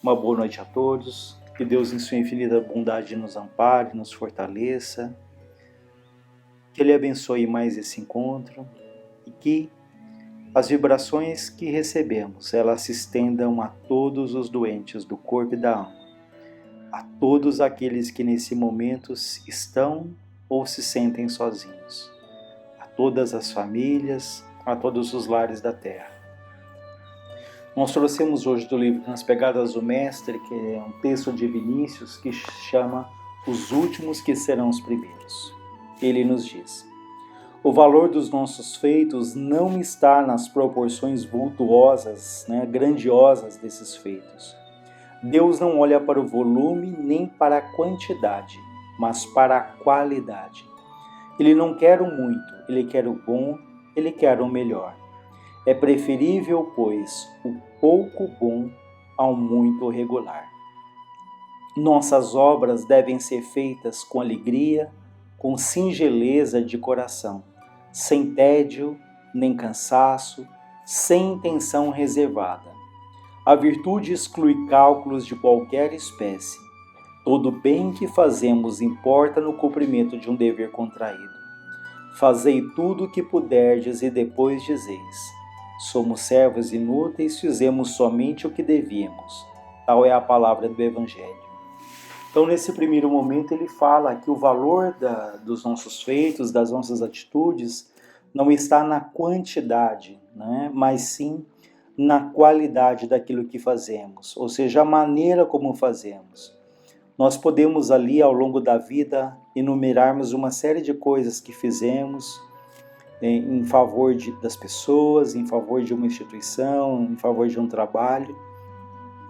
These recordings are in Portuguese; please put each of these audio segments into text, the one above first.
Uma boa noite a todos. Que Deus, em sua infinita bondade, nos ampare, nos fortaleça. Que Ele abençoe mais esse encontro e que as vibrações que recebemos, elas se estendam a todos os doentes do corpo e da alma, a todos aqueles que nesse momento estão ou se sentem sozinhos, a todas as famílias, a todos os lares da terra. Nós trouxemos hoje do livro Nas Pegadas do Mestre, que é um texto de Vinícius que chama Os Últimos que Serão os Primeiros. Ele nos diz: o valor dos nossos feitos não está nas proporções vultuosas, grandiosas desses feitos. Deus não olha para o volume nem para a quantidade, mas para a qualidade. Ele não quer o muito, Ele quer o bom, Ele quer o melhor. É preferível, pois, o pouco bom ao muito regular. Nossas obras devem ser feitas com alegria, com singeleza de coração, sem tédio, nem cansaço, sem intenção reservada. A virtude exclui cálculos de qualquer espécie. Todo bem que fazemos importa no cumprimento de um dever contraído. Fazei tudo o que puderdes e depois dizeis: somos servos inúteis, fizemos somente o que devíamos. Tal é a palavra do Evangelho. Então, nesse primeiro momento, ele fala que o valor dos nossos feitos, das nossas atitudes, não está na quantidade, mas sim na qualidade daquilo que fazemos, ou seja, a maneira como fazemos. Nós podemos ali, ao longo da vida, enumerarmos uma série de coisas que fizemos em favor das pessoas, em favor de uma instituição, em favor de um trabalho,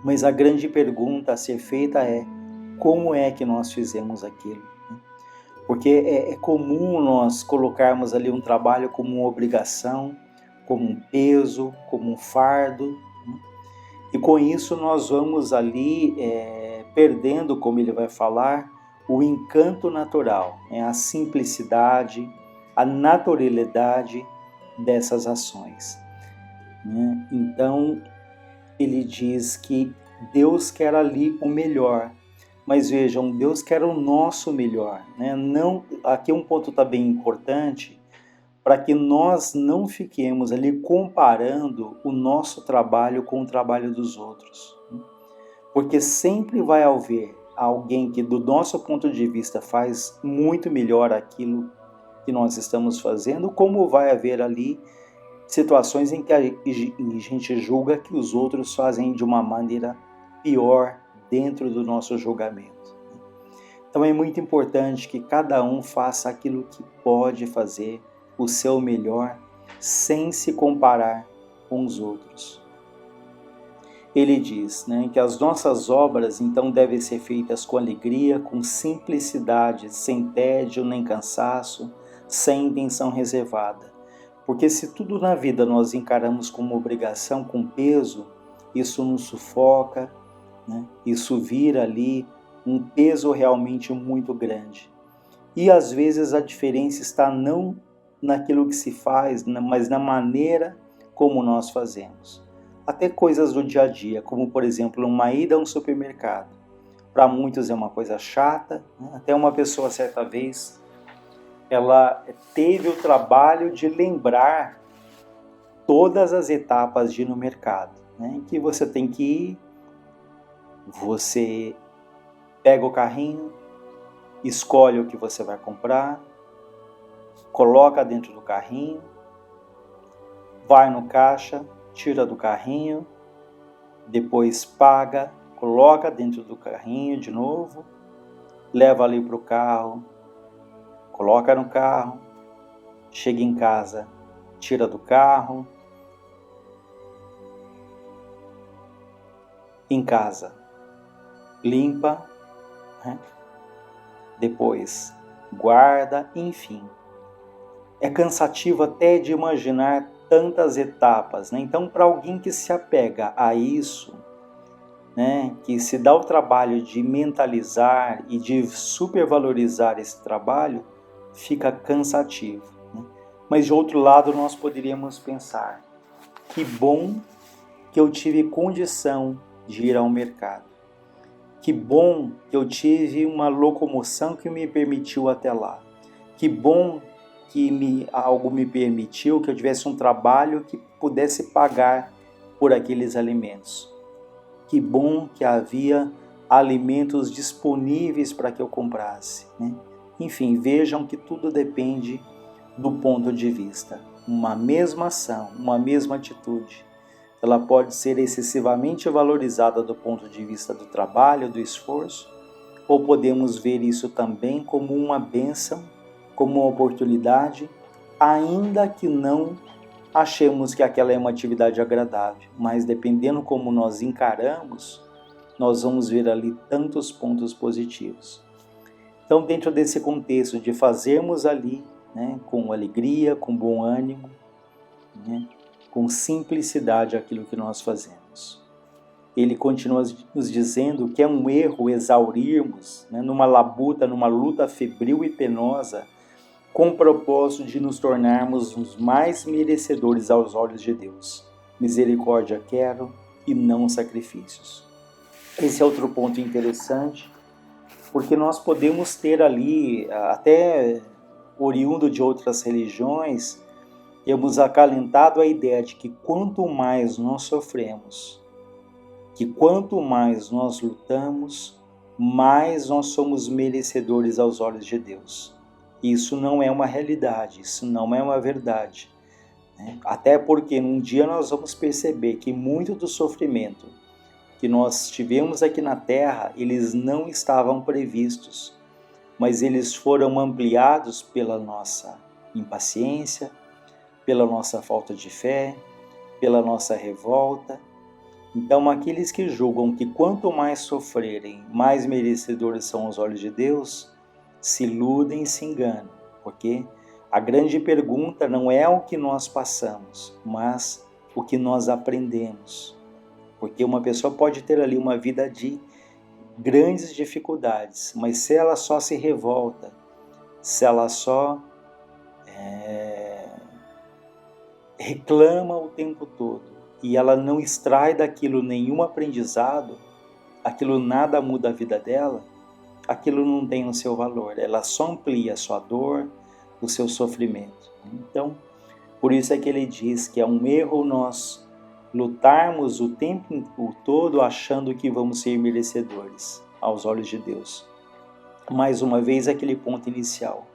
mas a grande pergunta a ser feita é: como é que nós fizemos aquilo? Porque é comum nós colocarmos ali um trabalho como uma obrigação, como um peso, como um fardo, e com isso nós vamos ali perdendo, como ele vai falar, o encanto natural, a simplicidade, a naturalidade dessas ações. Então, ele diz que Deus quer ali o melhor, mas vejam, Deus quer o nosso melhor. Não, aqui um ponto está bem importante, para que nós não fiquemos ali comparando o nosso trabalho com o trabalho dos outros. Porque sempre vai haver alguém que, do nosso ponto de vista, faz muito melhor aquilo que nós estamos fazendo, como vai haver ali situações em que a gente julga que os outros fazem de uma maneira pior dentro do nosso julgamento. Então é muito importante que cada um faça aquilo que pode fazer, o seu melhor, sem se comparar com os outros. Ele diz que as nossas obras então devem ser feitas com alegria, com simplicidade, sem tédio nem cansaço, sem intenção reservada. Porque se tudo na vida nós encaramos como obrigação, com peso, isso nos sufoca, isso vira ali um peso realmente muito grande. E às vezes a diferença está não naquilo que se faz, mas na maneira como nós fazemos. Até coisas do dia a dia, como por exemplo uma ida a um supermercado. Para muitos é uma coisa chata, Até uma pessoa certa vez, ela teve o trabalho de lembrar todas as etapas de ir no mercado, em que você tem que ir, você pega o carrinho, escolhe o que você vai comprar, coloca dentro do carrinho, vai no caixa, tira do carrinho, depois paga, coloca dentro do carrinho de novo, leva ali para o carro, coloca no carro, chega em casa, tira do carro, em casa, limpa, depois guarda, enfim. É cansativo até de imaginar tantas etapas, Então, para alguém que se apega a isso, que se dá o trabalho de mentalizar e de supervalorizar esse trabalho, fica cansativo. Mas, de outro lado, nós poderíamos pensar: que bom que eu tive condição de ir ao mercado. Que bom que eu tive uma locomoção que me permitiu até lá. Que bom que algo me permitiu, que eu tivesse um trabalho que pudesse pagar por aqueles alimentos. Que bom que havia alimentos disponíveis para que eu comprasse, né? Enfim, vejam que tudo depende do ponto de vista. Uma mesma ação, uma mesma atitude, ela pode ser excessivamente valorizada do ponto de vista do trabalho, do esforço, ou podemos ver isso também como uma bênção, como uma oportunidade, ainda que não achemos que aquela é uma atividade agradável, mas dependendo como nós encaramos, nós vamos ver ali tantos pontos positivos. Então, dentro desse contexto de fazermos ali, né, com alegria, com bom ânimo, né, com simplicidade aquilo que nós fazemos. Ele continua nos dizendo que é um erro exaurirmos, né, numa luta febril e penosa, com o propósito de nos tornarmos os mais merecedores aos olhos de Deus. Misericórdia quero e não sacrifícios. Esse é outro ponto interessante, porque nós podemos ter ali, até oriundo de outras religiões, temos acalentado a ideia de que quanto mais nós sofremos, que quanto mais nós lutamos, mais nós somos merecedores aos olhos de Deus. Isso não é uma realidade, isso não é uma verdade, né? Até porque um dia nós vamos perceber que muito do sofrimento que nós tivemos aqui na Terra, eles não estavam previstos, mas eles foram ampliados pela nossa impaciência, pela nossa falta de fé, pela nossa revolta. Então, aqueles que julgam que quanto mais sofrerem, mais merecedores são os olhos de Deus, se iludem e se enganam, porque a grande pergunta não é o que nós passamos, mas o que nós aprendemos. Porque uma pessoa pode ter ali uma vida de grandes dificuldades, mas se ela só se revolta, se ela só reclama o tempo todo e ela não extrai daquilo nenhum aprendizado, aquilo nada muda a vida dela, aquilo não tem o seu valor, ela só amplia a sua dor, o seu sofrimento. Então, por isso é que ele diz que é um erro nós lutarmos o tempo todo achando que vamos ser merecedores aos olhos de Deus. Mais uma vez, aquele ponto inicial.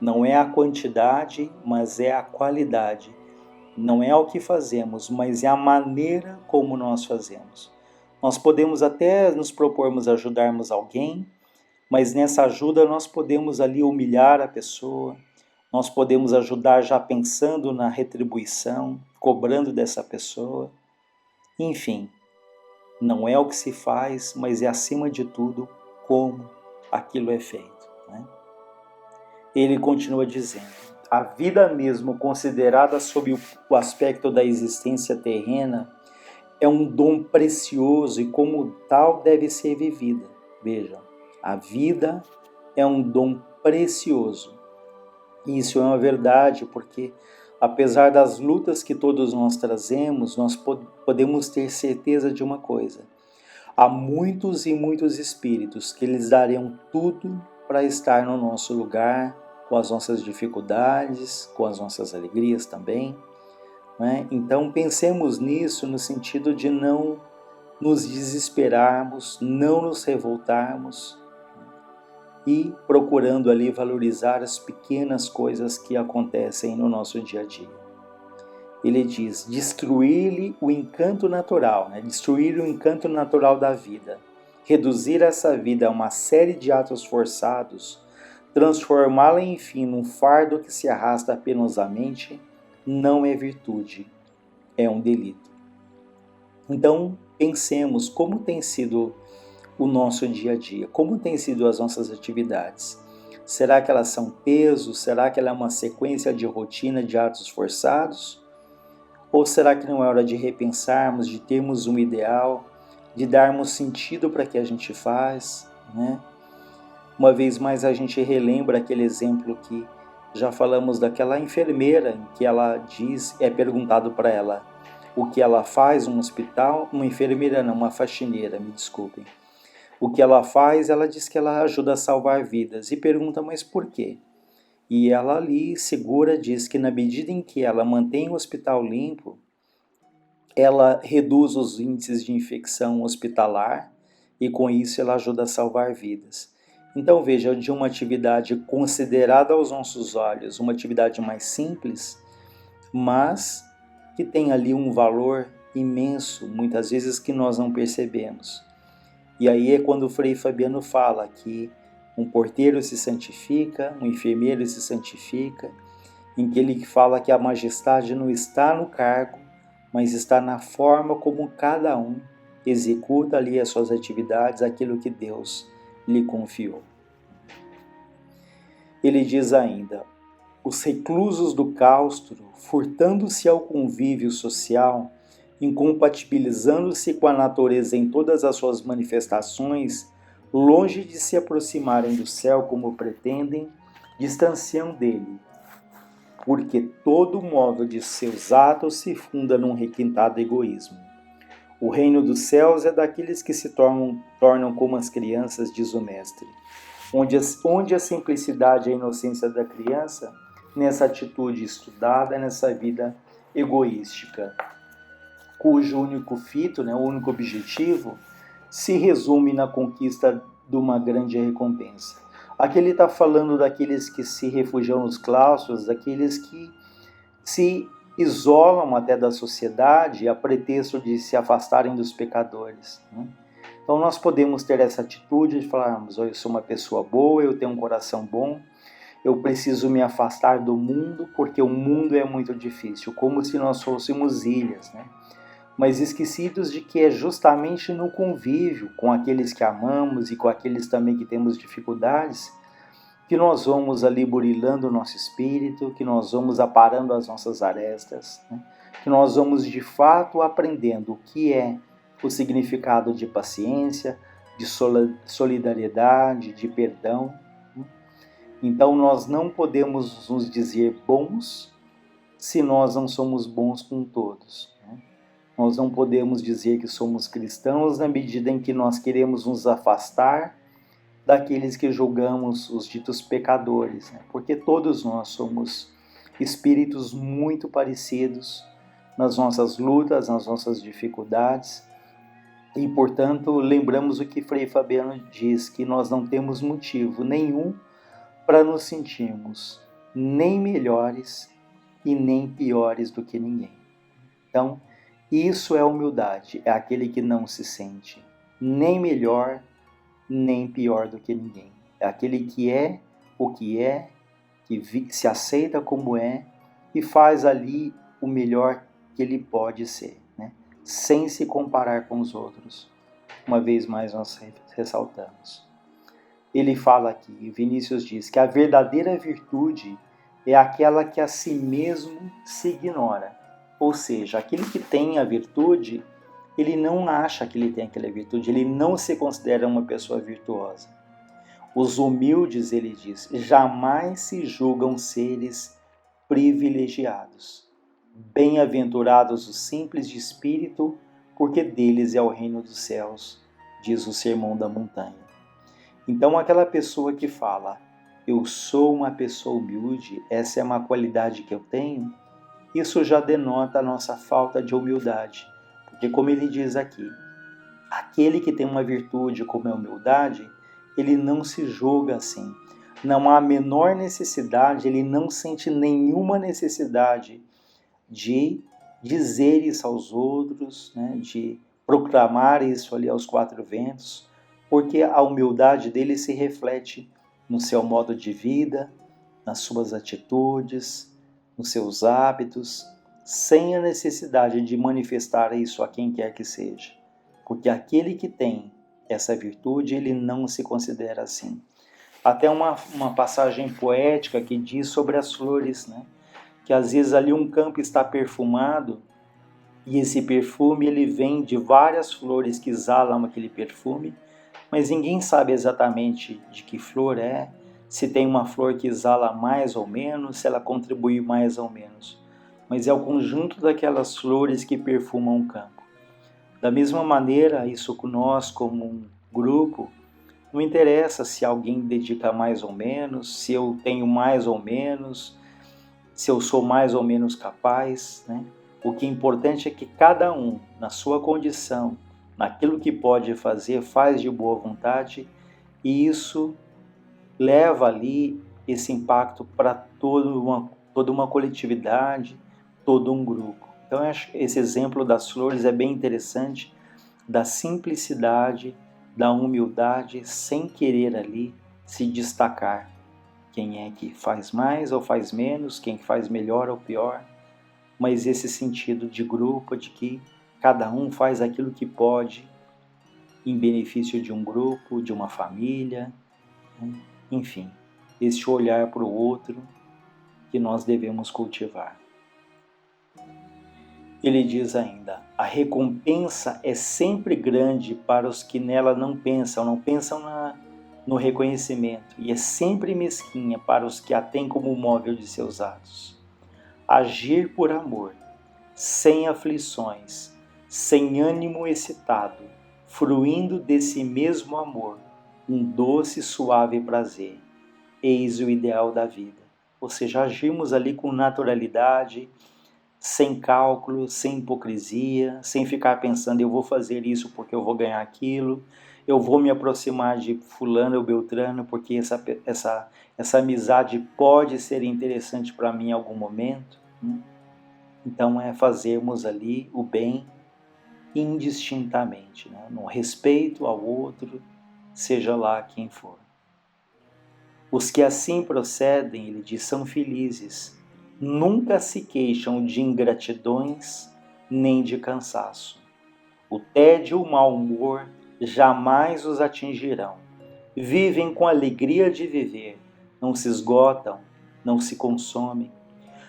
Não é a quantidade, mas é a qualidade. Não é o que fazemos, mas é a maneira como nós fazemos. Nós podemos até nos propormos a ajudarmos alguém, mas nessa ajuda nós podemos ali humilhar a pessoa, nós podemos ajudar já pensando na retribuição, cobrando dessa pessoa. Enfim, não é o que se faz, mas é acima de tudo como aquilo é feito, né? Ele continua dizendo, a vida mesmo considerada sob o aspecto da existência terrena é um dom precioso e como tal deve ser vivida. Vejam, a vida é um dom precioso. Isso é uma verdade, porque apesar das lutas que todos nós trazemos, nós podemos ter certeza de uma coisa. Há muitos e muitos espíritos que eles dariam tudo para estar no nosso lugar, com as nossas dificuldades, com as nossas alegrias também, né? Então pensemos nisso no sentido de não nos desesperarmos, não nos revoltarmos e procurando ali valorizar as pequenas coisas que acontecem no nosso dia a dia. Ele diz, destruir-lhe o encanto natural, né? Destruir o encanto natural da vida, reduzir essa vida a uma série de atos forçados, transformá-la enfim num fardo que se arrasta penosamente, não é virtude, é um delito. Então, pensemos como tem sido o nosso dia a dia, como tem sido as nossas atividades. Será que elas são peso? Será que ela é uma sequência de rotina de atos forçados? Ou será que não é hora de repensarmos, de termos um ideal, de darmos sentido para o que a gente faz, né? Uma vez mais a gente relembra aquele exemplo que já falamos daquela enfermeira, em que ela diz, é perguntado para ela, o que ela faz no hospital, uma enfermeira não, uma faxineira, me desculpem. O que ela faz, ela diz que ela ajuda a salvar vidas e pergunta, mas por quê? E ela ali, segura, diz que na medida em que ela mantém o hospital limpo, ela reduz os índices de infecção hospitalar e com isso ela ajuda a salvar vidas. Então veja, de uma atividade considerada aos nossos olhos, uma atividade mais simples, mas que tem ali um valor imenso, muitas vezes que nós não percebemos. E aí é quando o Frei Fabiano fala que um porteiro se santifica, um enfermeiro se santifica, em que ele fala que a majestade não está no cargo, mas está na forma como cada um executa ali as suas atividades, aquilo que Deus lhe confiou. Ele diz ainda, os reclusos do claustro, furtando-se ao convívio social, incompatibilizando-se com a natureza em todas as suas manifestações, longe de se aproximarem do céu como pretendem, distanciam dele, porque todo modo de seus atos se funda num requintado egoísmo. O reino dos céus é daqueles que se tornam como as crianças, diz o mestre. Onde a simplicidade e a inocência da criança, nessa atitude estudada, nessa vida egoística, cujo único fito, o único objetivo, se resume na conquista de uma grande recompensa. Aqui ele está falando daqueles que se refugiam nos claustros, daqueles que se isolam até da sociedade a pretexto de se afastarem dos pecadores. Então nós podemos ter essa atitude de falarmos, eu sou uma pessoa boa, eu tenho um coração bom, eu preciso me afastar do mundo porque o mundo é muito difícil, como se nós fôssemos ilhas, mas esquecidos de que é justamente no convívio com aqueles que amamos e com aqueles também que temos dificuldades, que nós vamos ali burilando o nosso espírito, que nós vamos aparando as nossas arestas, que nós vamos de fato aprendendo o que é o significado de paciência, de solidariedade, de perdão. Então nós não podemos nos dizer bons se nós não somos bons com todos. Nós não podemos dizer que somos cristãos na medida em que nós queremos nos afastar daqueles que julgamos os ditos pecadores, porque todos nós somos espíritos muito parecidos nas nossas lutas, nas nossas dificuldades, e, portanto, lembramos o que Frei Fabiano diz, que nós não temos motivo nenhum para nos sentirmos nem melhores e nem piores do que ninguém. Então, isso é humildade, é aquele que não se sente nem melhor, nem pior do que ninguém. É aquele que é o que é, que se aceita como é e faz ali o melhor que ele pode ser, sem se comparar com os outros. Uma vez mais nós ressaltamos. Ele fala aqui, Vinícius diz, que a verdadeira virtude é aquela que a si mesmo se ignora. Ou seja, aquele que tem a virtude, ele não acha que ele tem aquela virtude, ele não se considera uma pessoa virtuosa. Os humildes, ele diz, jamais se julgam seres privilegiados. Bem-aventurados os simples de espírito, porque deles é o reino dos céus, diz o Sermão da Montanha. Então aquela pessoa que fala, eu sou uma pessoa humilde, essa é uma qualidade que eu tenho, isso já denota a nossa falta de humildade. Porque como ele diz aqui, aquele que tem uma virtude como a humildade, ele não se julga assim. Não há a menor necessidade, ele não sente nenhuma necessidade de dizer isso aos outros, de proclamar isso ali aos quatro ventos, porque a humildade dele se reflete no seu modo de vida, nas suas atitudes, nos seus hábitos, sem a necessidade de manifestar isso a quem quer que seja. Porque aquele que tem essa virtude, ele não se considera assim. Até uma passagem poética que diz sobre as flores, que às vezes ali um campo está perfumado e esse perfume ele vem de várias flores que exalam aquele perfume, mas ninguém sabe exatamente de que flor é, se tem uma flor que exala mais ou menos, se ela contribui mais ou menos. mas é o conjunto daquelas flores que perfumam o campo. Da mesma maneira, isso com nós como um grupo, não interessa se alguém dedica mais ou menos, se eu tenho mais ou menos, se eu sou mais ou menos capaz, né? O que é importante é que cada um, na sua condição, naquilo que pode fazer, faz de boa vontade, e isso leva ali esse impacto para toda uma coletividade, todo um grupo. Então, eu acho que esse exemplo das flores é bem interessante, da simplicidade, da humildade, sem querer ali se destacar. Quem é que faz mais ou faz menos, quem faz melhor ou pior, mas esse sentido de grupo, de que cada um faz aquilo que pode em benefício de um grupo, de uma família, né? Enfim, esse olhar para o outro que nós devemos cultivar. Ele diz ainda: a recompensa é sempre grande para os que nela não pensam no reconhecimento, e é sempre mesquinha para os que a têm como móvel de seus atos. Agir por amor, sem aflições, sem ânimo excitado, fruindo desse mesmo amor, um doce e suave prazer. Eis o ideal da vida. Ou seja, agirmos ali com naturalidade, sem cálculo, sem hipocrisia, sem ficar pensando eu vou fazer isso porque eu vou ganhar aquilo, eu vou me aproximar de fulano ou beltrano porque essa amizade pode ser interessante para mim em algum momento. Então é fazermos ali o bem indistintamente, né? No respeito ao outro, seja lá quem for. Os que assim procedem, ele diz, são felizes, nunca se queixam de ingratidões nem de cansaço. O tédio e o mau humor jamais os atingirão. Vivem com alegria de viver, não se esgotam, não se consomem.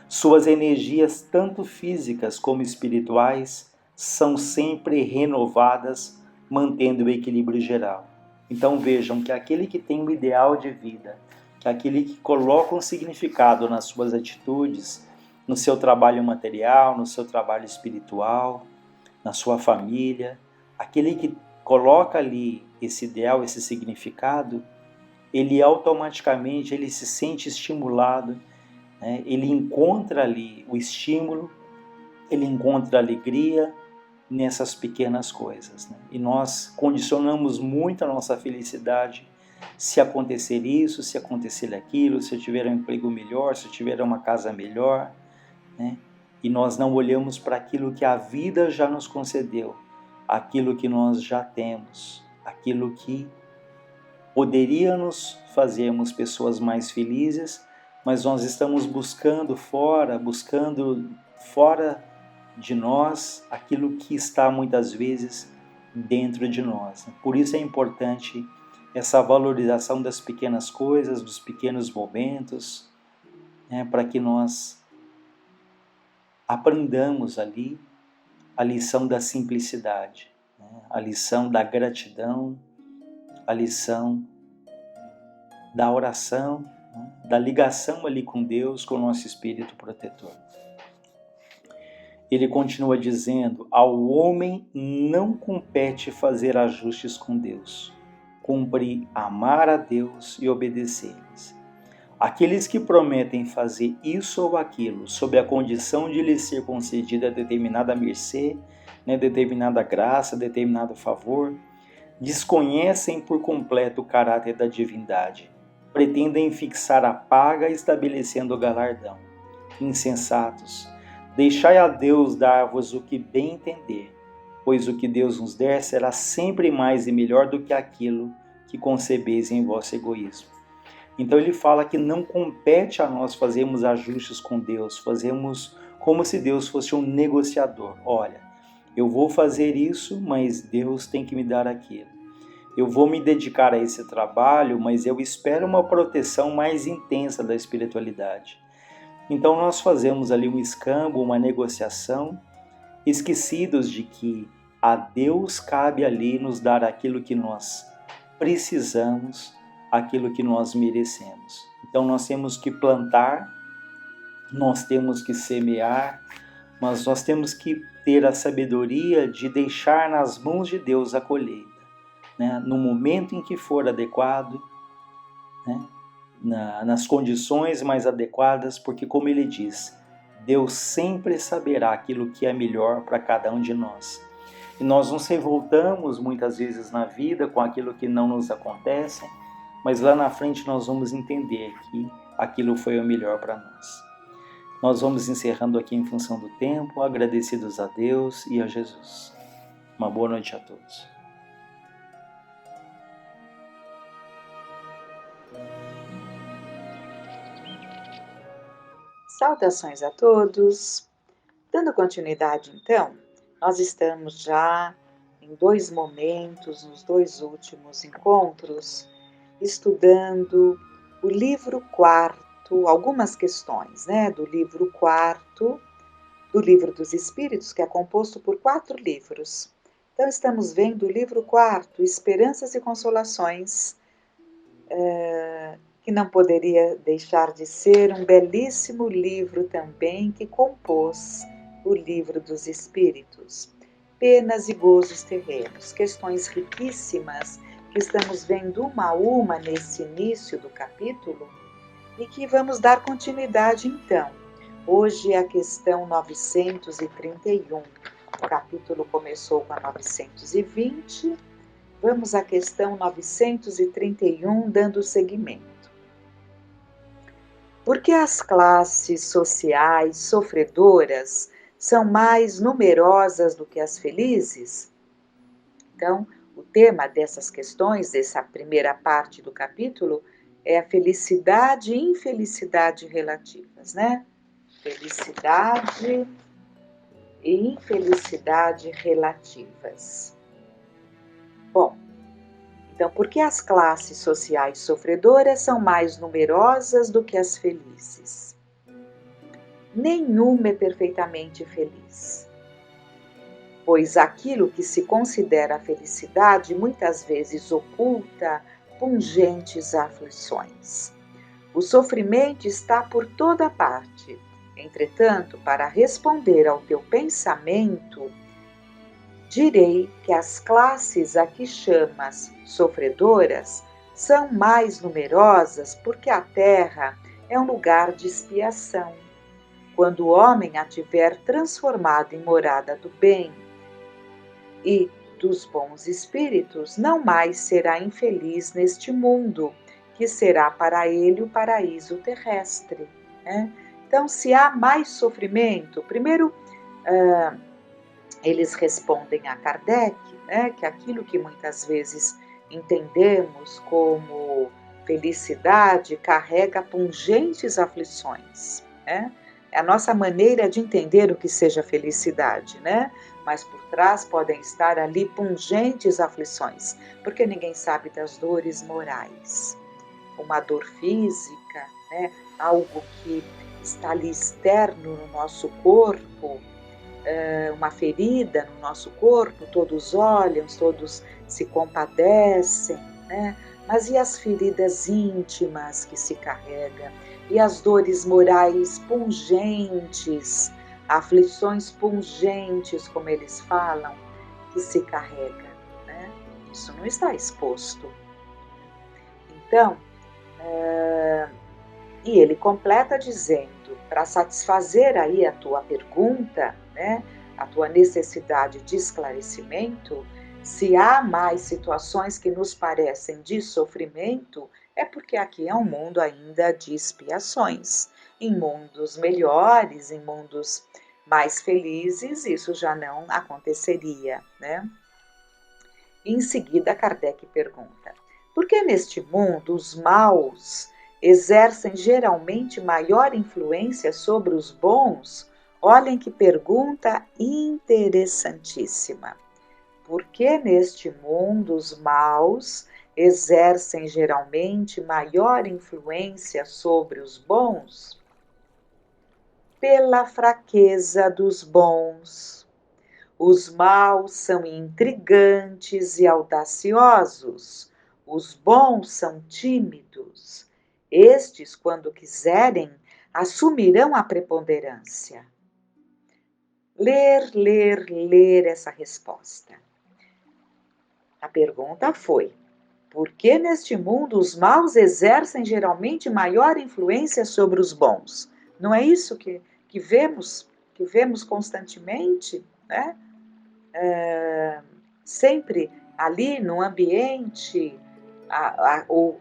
Suas energias, tanto físicas como espirituais, são sempre renovadas, mantendo o equilíbrio geral. Então vejam que aquele que tem um ideal de vida, que aquele que coloca um significado nas suas atitudes, no seu trabalho material, no seu trabalho espiritual, na sua família, aquele que coloca ali esse ideal, esse significado, ele automaticamente ele se sente estimulado, né? Ele encontra ali o estímulo, ele encontra a alegria nessas pequenas coisas, né? E nós condicionamos muito a nossa felicidade se acontecer isso, se acontecer aquilo, se eu tiver um emprego melhor, se eu tiver uma casa melhor, né? E nós não olhamos para aquilo que a vida já nos concedeu, aquilo que nós já temos, aquilo que poderia nos fazermos pessoas mais felizes, mas nós estamos buscando fora de nós aquilo que está muitas vezes dentro de nós. Por isso é importante essa valorização das pequenas coisas, dos pequenos momentos, né, para que nós aprendamos ali a lição da simplicidade, né, a lição da gratidão, a lição da oração, né, da ligação ali com Deus, com o nosso espírito protetor. Ele continua dizendo: ao homem não compete fazer ajustes com Deus, cumpre amar a Deus e obedecer-lhes. Aqueles que prometem fazer isso ou aquilo sob a condição de lhes ser concedida determinada mercê, né, determinada graça, determinado favor, desconhecem por completo o caráter da divindade, pretendem fixar a paga estabelecendo o galardão. Insensatos, deixai a Deus dar-vos o que bem entender, pois o que Deus nos der será sempre mais e melhor do que aquilo que concebeis em vosso egoísmo. Então ele fala que não compete a nós fazermos ajustes com Deus, fazermos como se Deus fosse um negociador. Olha, eu vou fazer isso, mas Deus tem que me dar aquilo. Eu vou me dedicar a esse trabalho, mas eu espero uma proteção mais intensa da espiritualidade. Então nós fazemos ali um escambo, uma negociação, esquecidos de que a Deus cabe ali nos dar aquilo que nós precisamos, aquilo que nós merecemos. Então nós temos que plantar nós temos que semear, mas nós temos que ter a sabedoria de deixar nas mãos de Deus a colheita, né? No momento em que for adequado, né? Nas condições mais adequadas, porque como ele diz, Deus sempre saberá aquilo que é melhor para cada um de nós. E nós nos revoltamos muitas vezes na vida com aquilo que não nos acontece, mas lá na frente nós vamos entender que aquilo foi o melhor para nós. Nós vamos encerrando aqui em função do tempo, agradecidos a Deus e a Jesus. Uma boa noite a todos. Saudações a todos. Dando continuidade, então, nós estamos já em 2 momentos, nos 2 últimos encontros, estudando o livro 4º, algumas questões, né, do livro 4º, do Livro dos Espíritos, que é composto por 4 livros. Então, estamos vendo o livro 4º, Esperanças e Consolações, que não poderia deixar de ser um belíssimo livro também que compôs o Livro dos Espíritos. Penas e gozos terrenos, questões riquíssimas que estamos vendo uma a uma nesse início do capítulo e que vamos dar continuidade então. Hoje é a questão 931. O capítulo começou com a 920. Vamos à questão 931, dando seguimento. Porque as classes sociais sofredoras são mais numerosas do que as felizes? Então, o tema dessas questões, dessa primeira parte do capítulo, é a felicidade e infelicidade relativas, né? Felicidade e infelicidade relativas. Bom, então, por que as classes sociais sofredoras são mais numerosas do que as felizes? Nenhuma é perfeitamente feliz, pois aquilo que se considera felicidade muitas vezes oculta pungentes aflições. O sofrimento está por toda parte. Entretanto, para responder ao teu pensamento, direi que as classes a que chamas sofredoras são mais numerosas porque a terra é um lugar de expiação. Quando o homem a tiver transformado em morada do bem e dos bons espíritos, não mais será infeliz neste mundo, que será para ele o paraíso terrestre, né? Então, se há mais sofrimento, primeiro eles respondem a Kardec, né, que aquilo que muitas vezes entendemos como felicidade carrega pungentes aflições, né? É a nossa maneira de entender o que seja felicidade, né? Mas por trás podem estar ali pungentes aflições, porque ninguém sabe das dores morais. Uma dor física, né? Algo que está ali externo no nosso corpo, uma ferida no nosso corpo, todos olham, todos se compadecem, né? Mas e as feridas íntimas que se carrega? E as dores morais pungentes, aflições pungentes, como eles falam, que se carrega, né? Isso não está exposto. Então, e ele completa dizendo, para satisfazer aí a tua pergunta, né, a tua necessidade de esclarecimento, se há mais situações que nos parecem de sofrimento, é porque aqui é um mundo ainda de expiações. Em mundos melhores, em mundos mais felizes, isso já não aconteceria, né? Em seguida, Kardec pergunta: por que neste mundo os maus exercem geralmente maior influência sobre os bons? Olhem que pergunta interessantíssima. Por que neste mundo os maus exercem geralmente maior influência sobre os bons? Pela fraqueza dos bons. Os maus são intrigantes e audaciosos, os bons são tímidos. Estes, quando quiserem, assumirão a preponderância. Ler essa resposta. A pergunta foi: por que neste mundo os maus exercem geralmente maior influência sobre os bons? Não é isso que vemos constantemente, né? Sempre ali no ambiente,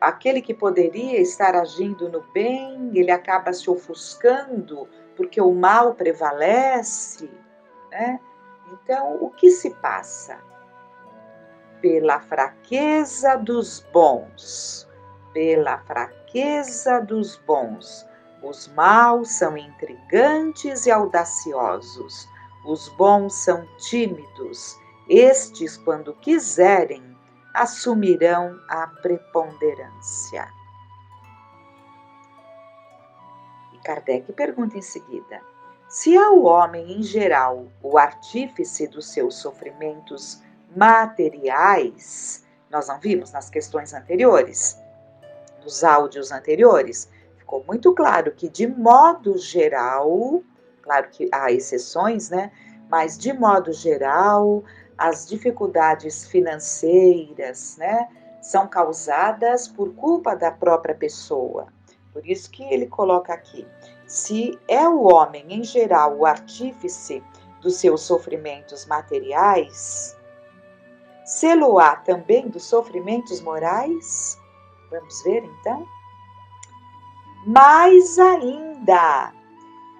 aquele que poderia estar agindo no bem, ele acaba se ofuscando porque o mal prevalece, né? Então, o que se passa? Pela fraqueza dos bons, os maus são intrigantes e audaciosos, os bons são tímidos, estes, quando quiserem, assumirão a preponderância. E Kardec pergunta em seguida: se é o homem em geral o artífice dos seus sofrimentos materiais, nós não vimos nas questões anteriores, nos áudios anteriores, ficou muito claro que de modo geral, claro que há exceções, né? Mas de modo geral, as dificuldades financeiras, né, são causadas por culpa da própria pessoa. Por isso que ele coloca aqui: se é o homem em geral o artífice dos seus sofrimentos materiais, sê-lo-á também dos sofrimentos morais? Vamos ver então? Mais ainda,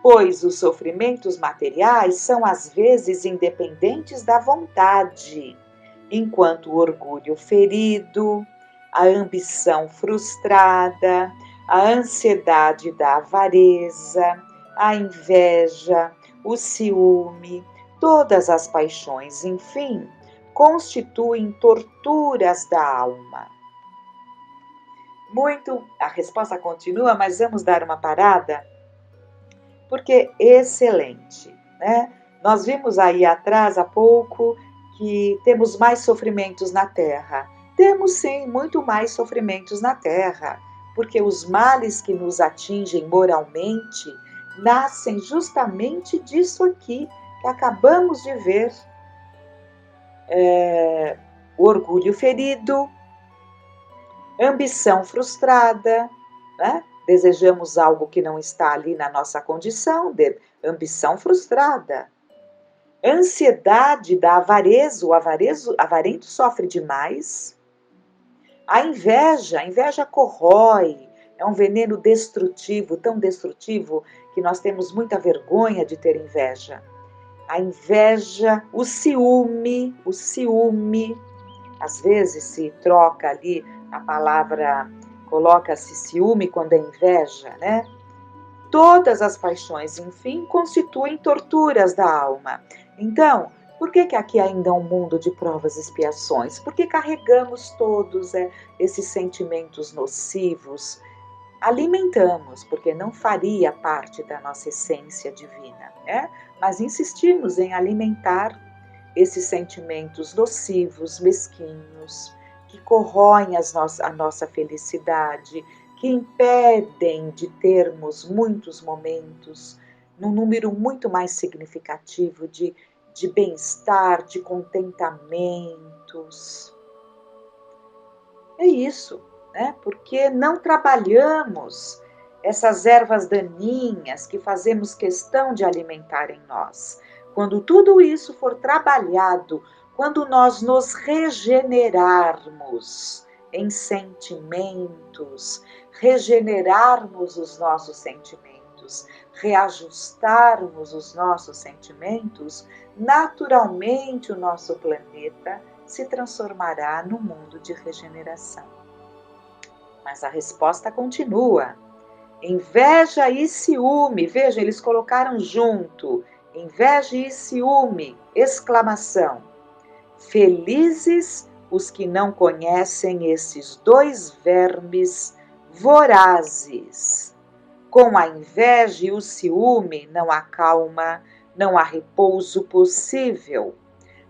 pois os sofrimentos materiais são às vezes independentes da vontade, enquanto o orgulho ferido, a ambição frustrada, a ansiedade da avareza, a inveja, o ciúme, todas as paixões, enfim, constituem torturas da alma. A resposta continua, mas vamos dar uma parada, porque excelente, né? Nós vimos aí atrás, há pouco, que temos mais sofrimentos na Terra. Temos sim, muito mais sofrimentos na Terra, porque os males que nos atingem moralmente nascem justamente disso aqui que acabamos de ver. O orgulho ferido, ambição frustrada, né? Desejamos algo que não está ali na nossa condição, de ambição frustrada. Ansiedade da avareza, o avarento sofre demais. A inveja corrói, é um veneno destrutivo, tão destrutivo que nós temos muita vergonha de ter inveja. A inveja, o ciúme, às vezes se troca ali a palavra, coloca-se ciúme quando é inveja, né? Todas as paixões, enfim, constituem torturas da alma. Então, por que aqui ainda é um mundo de provas e expiações? Porque carregamos todos esses sentimentos nocivos, alimentamos, porque não faria parte da nossa essência divina, né? Mas insistimos em alimentar esses sentimentos nocivos, mesquinhos, que corroem a nossa felicidade, que impedem de termos muitos momentos, num número muito mais significativo de bem-estar, de contentamentos. É isso, né? Porque não trabalhamos essas ervas daninhas que fazemos questão de alimentar em nós. Quando tudo isso for trabalhado, quando nós nos regenerarmos em sentimentos, regenerarmos os nossos sentimentos, reajustarmos os nossos sentimentos, naturalmente o nosso planeta se transformará num mundo de regeneração. Mas a resposta continua. Inveja e ciúme, veja, eles colocaram junto, inveja e ciúme, exclamação. Felizes os que não conhecem esses dois vermes vorazes. Com a inveja e o ciúme não há calma, não há repouso possível.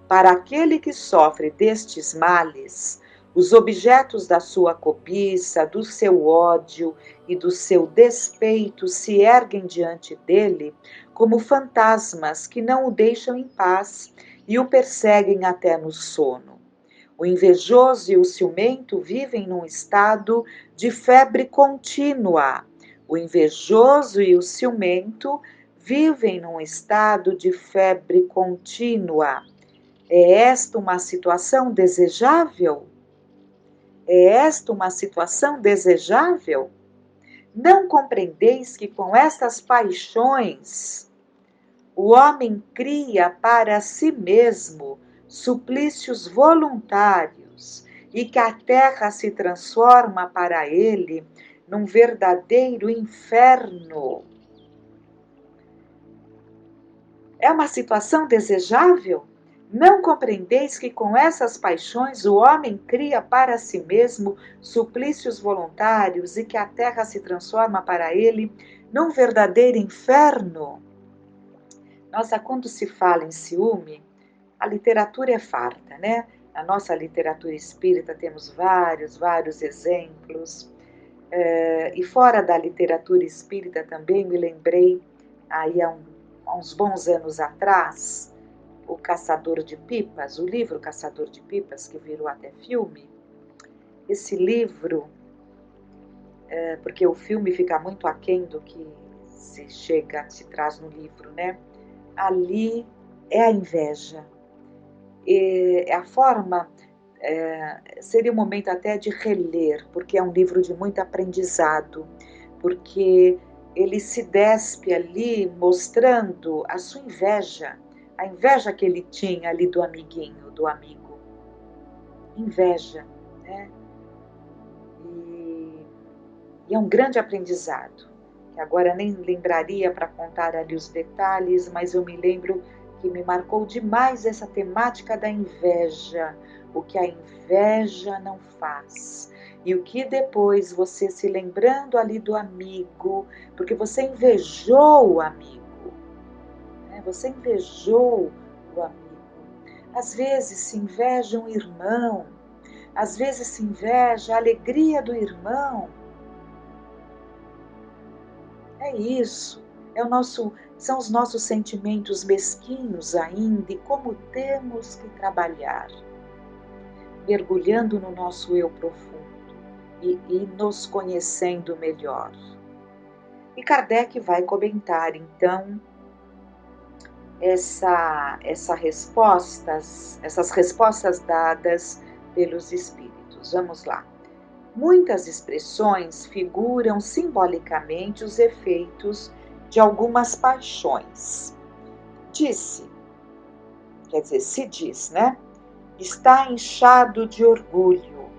Para aquele que sofre destes males, Os objetos da sua cobiça, do seu ódio e do seu despeito se erguem diante dele como fantasmas que não o deixam em paz e o perseguem até no sono. O invejoso e o ciumento vivem num estado de febre contínua. O invejoso e o ciumento vivem num estado de febre contínua. É esta uma situação desejável? É esta uma situação desejável? Não compreendeis que com estas paixões o homem cria para si mesmo suplícios voluntários e que a terra se transforma para ele num verdadeiro inferno? É uma situação desejável? Não compreendeis que com essas paixões o homem cria para si mesmo suplícios voluntários e que a terra se transforma para ele num verdadeiro inferno? Nossa, quando se fala em ciúme, a literatura é farta, né? Na nossa literatura espírita temos vários exemplos. E fora da literatura espírita também me lembrei, aí há uns bons anos atrás, O Caçador de Pipas, o livro Caçador de Pipas, que virou até filme. Esse livro, porque o filme fica muito aquém do que se traz no livro, né? Ali é a inveja. É a forma, seria um momento até de reler, porque é um livro de muito aprendizado, porque ele se despe ali mostrando a sua inveja, a inveja que ele tinha ali do amiguinho, do amigo. Inveja, né? E é um grande aprendizado, que agora nem lembraria para contar ali os detalhes, mas eu me lembro que me marcou demais essa temática da inveja, o que a inveja não faz. E o que depois você se lembrando ali do amigo, porque você invejou o amigo, né? Você invejou o amigo. Às vezes se inveja um irmão, às vezes se inveja a alegria do irmão. É isso, são os nossos sentimentos mesquinhos ainda e como temos que trabalhar, mergulhando no nosso eu profundo e nos conhecendo melhor. E Kardec vai comentar então essas respostas dadas pelos espíritos. Vamos lá. Muitas expressões figuram simbolicamente os efeitos de algumas paixões. Se diz, né? Está inchado de orgulho,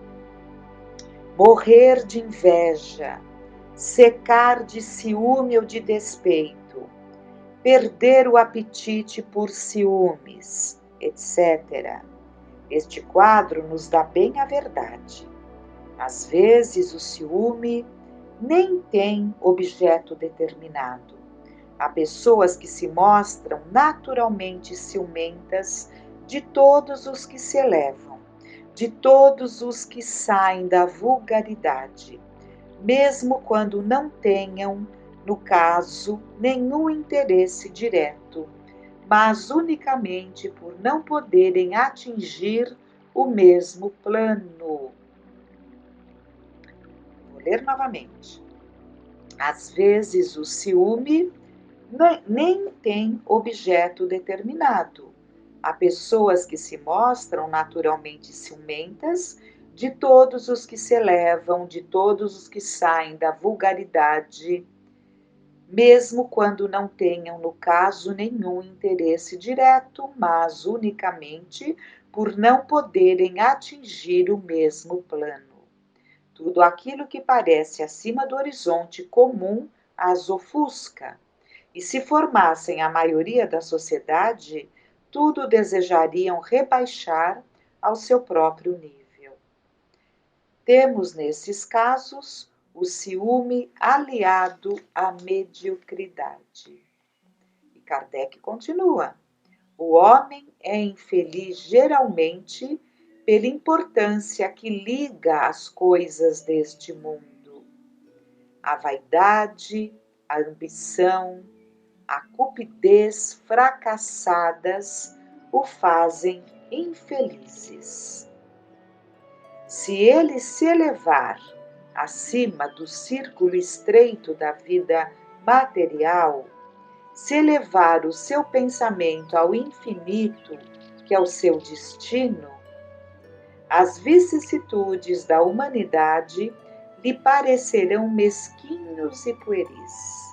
morrer de inveja, secar de ciúme ou de despeito, perder o apetite por ciúmes, etc. Este quadro nos dá bem a verdade. Às vezes o ciúme nem tem objeto determinado. Há pessoas que se mostram naturalmente ciumentas de todos os que se elevam, de todos os que saem da vulgaridade, mesmo quando não tenham, no caso, nenhum interesse direto, mas unicamente por não poderem atingir o mesmo plano. Vou ler novamente. Às vezes o ciúme nem tem objeto determinado. Há pessoas que se mostram naturalmente ciumentas de todos os que se elevam, de todos os que saem da vulgaridade, mesmo quando não tenham, no caso, nenhum interesse direto, mas unicamente por não poderem atingir o mesmo plano. Tudo aquilo que parece acima do horizonte comum as ofusca. E se formassem a maioria da sociedade, tudo desejariam rebaixar ao seu próprio nível. Temos, nesses casos, o ciúme aliado à mediocridade. E Kardec continua: o homem é infeliz geralmente pela importância que liga as coisas deste mundo. A vaidade, a ambição, a cupidez fracassadas o fazem infelizes. Se ele se elevar acima do círculo estreito da vida material, se elevar o seu pensamento ao infinito, que é o seu destino, as vicissitudes da humanidade lhe parecerão mesquinhos e pueris.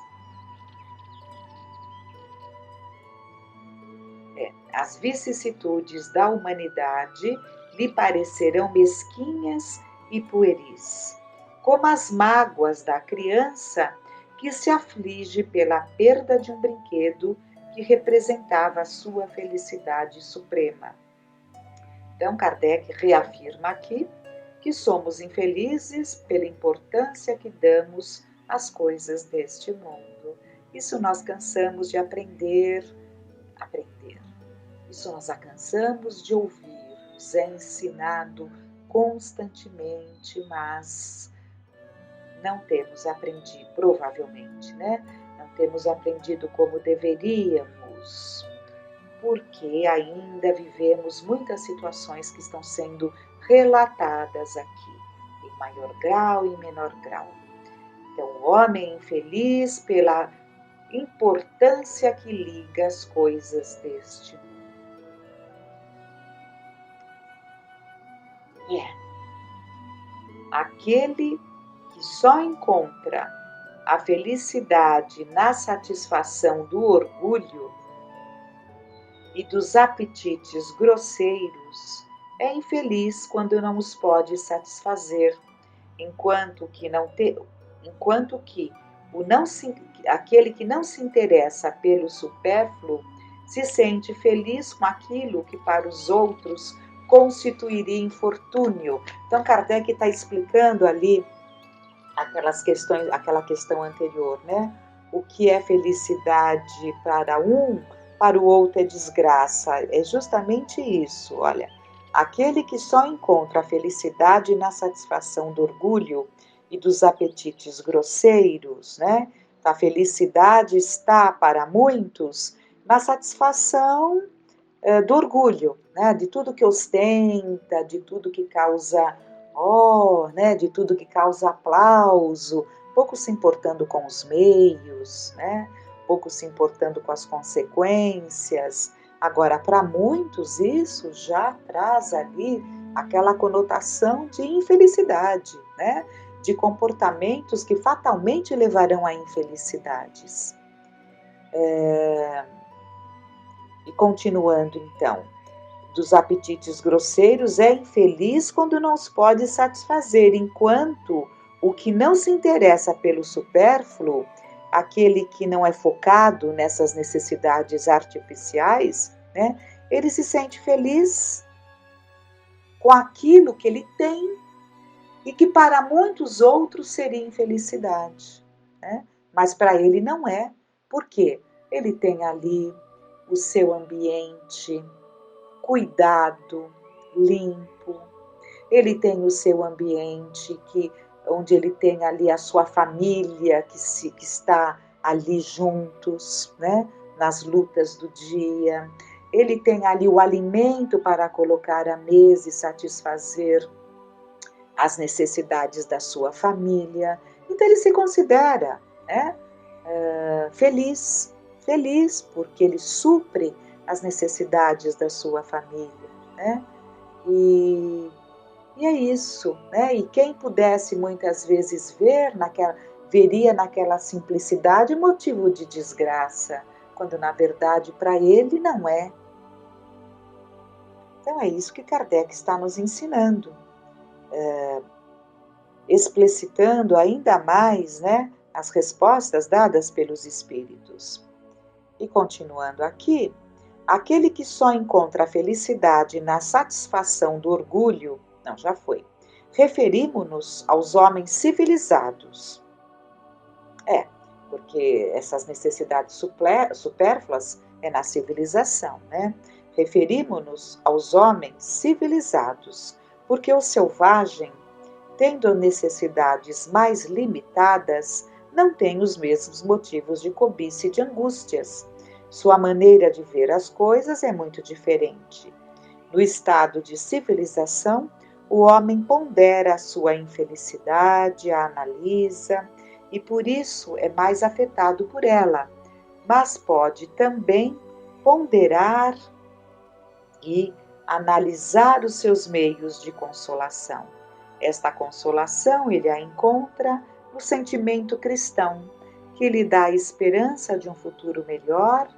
As vicissitudes da humanidade lhe parecerão mesquinhas e pueris, como as mágoas da criança que se aflige pela perda de um brinquedo que representava a sua felicidade suprema. Então, Kardec reafirma aqui que somos infelizes pela importância que damos às coisas deste mundo. Isso nós cansamos de aprender. Isso nós cansamos de ouvir, nos é ensinado constantemente, mas não temos aprendido, provavelmente, né? Não temos aprendido como deveríamos, porque ainda vivemos muitas situações que estão sendo relatadas aqui, em maior grau e menor grau. Então, o homem infeliz pela importância que liga as coisas deste mundo. Aquele que só encontra a felicidade na satisfação do orgulho e dos apetites grosseiros é infeliz quando não os pode satisfazer, enquanto que aquele que não se interessa pelo supérfluo se sente feliz com aquilo que para os outros constituiria infortúnio. Então, Kardec está explicando ali aquela questão anterior, né? O que é felicidade para um, para o outro é desgraça. É justamente isso, olha. Aquele que só encontra a felicidade na satisfação do orgulho e dos apetites grosseiros, né? A felicidade está, para muitos, na satisfação do orgulho, né? De tudo que ostenta, de tudo que causa né? De tudo que causa aplauso, pouco se importando com os meios, né? Pouco se importando com as consequências. Agora, para muitos, isso já traz ali aquela conotação de infelicidade, né? De comportamentos que fatalmente levarão a infelicidades. E continuando, então, dos apetites grosseiros é infeliz quando não os pode satisfazer, enquanto o que não se interessa pelo supérfluo, aquele que não é focado nessas necessidades artificiais, né, ele se sente feliz com aquilo que ele tem e que para muitos outros seria infelicidade, né? Mas para ele não é. Por quê? Ele tem ali o seu ambiente cuidado, limpo. Ele tem o seu ambiente onde ele tem ali a sua família que está ali juntos, né? Nas lutas do dia. Ele tem ali o alimento para colocar à mesa e satisfazer as necessidades da sua família. Então ele se considera, né, feliz porque ele supre as necessidades da sua família, né? E é isso, né? E quem pudesse muitas vezes veria naquela simplicidade motivo de desgraça, quando na verdade para ele não é. Então é isso que Kardec está nos ensinando, explicitando ainda mais, né, as respostas dadas pelos espíritos. E continuando aqui, aquele que só encontra a felicidade na satisfação do orgulho, não, já foi. Referimos-nos aos homens civilizados. Porque essas necessidades supérfluas é na civilização, né? Referimo-nos aos homens civilizados, porque o selvagem, tendo necessidades mais limitadas, não tem os mesmos motivos de cobiça e de angústias. Sua maneira de ver as coisas é muito diferente. No estado de civilização, o homem pondera a sua infelicidade, a analisa e por isso é mais afetado por ela, mas pode também ponderar e analisar os seus meios de consolação. Esta consolação ele a encontra no sentimento cristão, que lhe dá a esperança de um futuro melhor,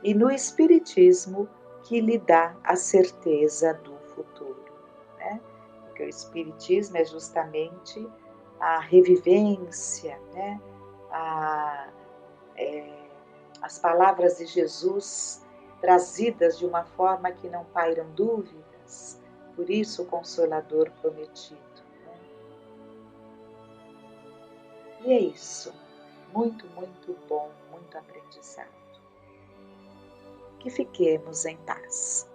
e no Espiritismo, que lhe dá a certeza do futuro. Né? Porque o Espiritismo é justamente a revivência, né? As palavras de Jesus trazidas de uma forma que não pairam dúvidas, por isso o Consolador prometido. Né? E é isso, muito, muito bom, muito aprendizado. Que fiquemos em paz.